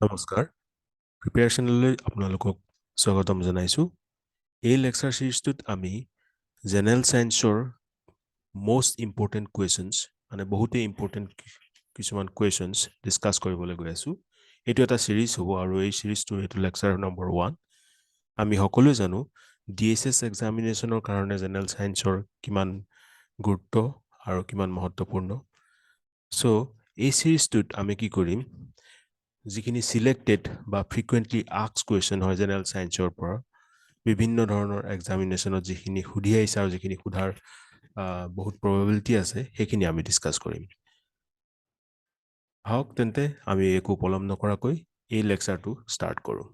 নমস্কাৰ প্ৰিপাৰেশ্যনলৈ আপোনালোকক স্বাগতম জনাইছোঁ এই লেকচাৰ সিৰিজটোত আমি জেনেৰেল সায়েন্সৰ মোষ্ট ইম্পৰ্টেন্ট কুৱেশ্যনছ মানে বহুতেই ইম্পৰ্টেন্ট কিছুমান কুৱেশ্যনছ ডিসকাস কৰিবলৈ গৈ আছোঁ এইটো এটা সিৰিজ হ'ব আৰু এই সিৰিজটোৰ এইটো লেকচাৰ নম্বৰ 1 আমি সকলোৱে জানো DHS এক্সামিনেশ্যনৰ কাৰণে জেনেৰেল সায়েন্সৰ কিমান গুৰুত্ব আৰু কিমান মহত্বপূৰ্ণ সো এই সিৰিজটোত আমি কি কৰিম যিখিনি সিলেক্টেড বা ফ্ৰিকুৱেন্টলি আস্কড কুৱেশ্যন হয় জেনেৰেল সায়েন্সৰ পৰা বিভিন্ন ধৰণৰ এক্সামিনেশ্যনত যিখিনি সুধি আহিছে আৰু যিখিনি সুধাৰ বহুত প্ৰবাবিলিটি আছে সেইখিনি আমি ডিসকাস কৰিম আহক তেন্তে আমি একো পলম নকৰাকৈ এই লেকচাৰটো ষ্টাৰ্ট কৰোঁ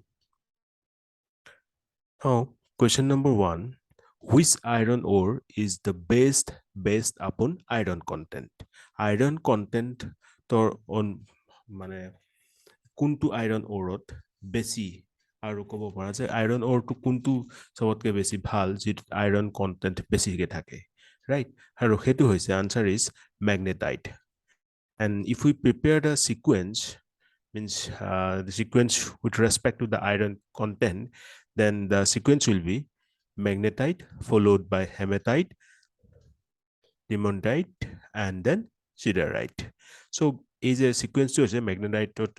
question number 1 which iron ore is the best based upon iron content tor on মানে কোনটো আইৰন ওৰত বেছি আৰু ক'ব পৰা যে আইৰন ওৰটো কোনটো সবতকৈ বেছি ভাল যিটো আইৰন কন্টেন্ট বেছিকে থাকে ৰাইট আৰু হেতু হৈছে answer is magnetite and if we prepare the sequence means the sequence with respect to the iron content then the sequence will be magnetite followed by hematite limonite and then siderite so এই যে সিকুৱেন্সটো আছে ম্যাগনেটাইটত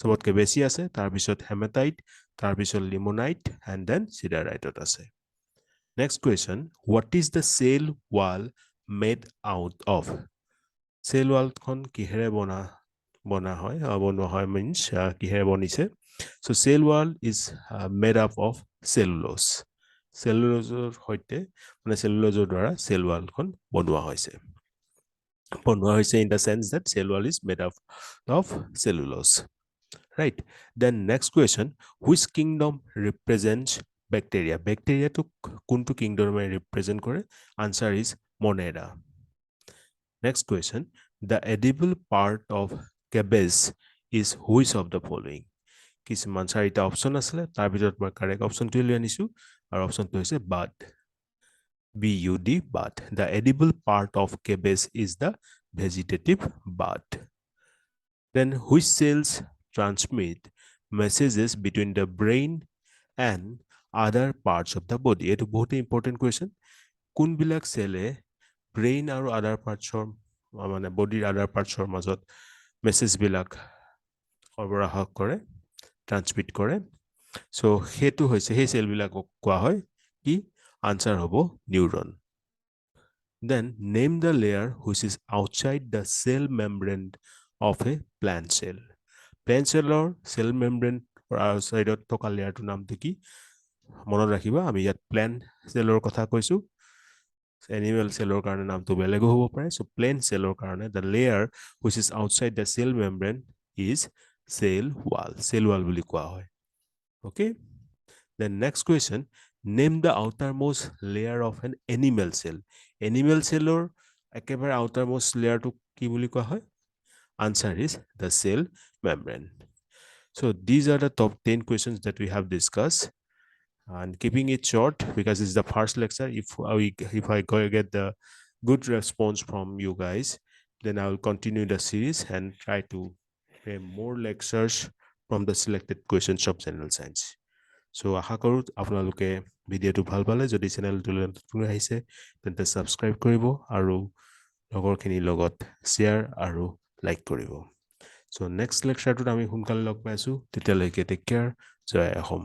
সবতকৈ বেছি আছে তাৰ পিছত hematite তাৰ পিছত লিমোনাইট এন্ড দেন সিডাৰাইটত আছে next question what is the cell wall made out of cell ওয়ালখন কিহেৰে বনোৱা হয় মিন্স কিহেৰে বনিছে so cell wall is made up of সেলুলোজৰ সৈতে মানে সেলুলোজৰ দ্বাৰা সেল ওয়ালখন বনোৱা হৈছে in the sense that cell wall is made up of cellulose right then next question which kingdom represents bacteria to kuntu kingdom represent kore answer is monera next question the edible part of cabbage is which of the following কিছুমান চাৰিটা option আছে তাৰ ভিতৰত মই correct অপচনটো লৈ আনিছো আৰু অপচনটো হৈছে bud bud the edible part of cabbage is the vegetative bud then which cells transmit messages between the brain and other parts of the body etu bahut important question kun bilak cell brain aru other parts mane body other parts majot message bilak সৰবৰাহ কৰে transmit কৰে so hetu hoise he cell bilak koa hoy ki answer hobo neuron then name the layer which is outside the cell membrane of a plant cell or cell membrane or outside of thoka layer to naam ki monot rakhiba ami yat plant cell or kotha koisu animal cell or karone naam to belego hobo pare so plant cell or karone the layer which is outside the cell membrane is cell wall boli koa hoy okay then next question name the outermost layer of an animal cell or ekebare outermost layer to ki boli koa hoy answer is the cell membrane so these are the top 10 questions that we have discussed and keeping it short because this is the first lecture if I get the good response from you guys then I will continue the series and try to frame more lectures from the selected questions of general science so আশা কৰো আপোনালোকে ভিডিওটো ভাল পালে যদি চেনেলটো নতুন আহিছে তেন্তে সাবস্ক্ৰাইব কৰিব আৰু লগৰখিনিৰ লগত শেয়াৰ আৰু লাইক কৰিব so next lecture to আমি সোনকালে লগ পাইছো তেতিয়ালৈকে টেক কেয়াৰ জয় অসম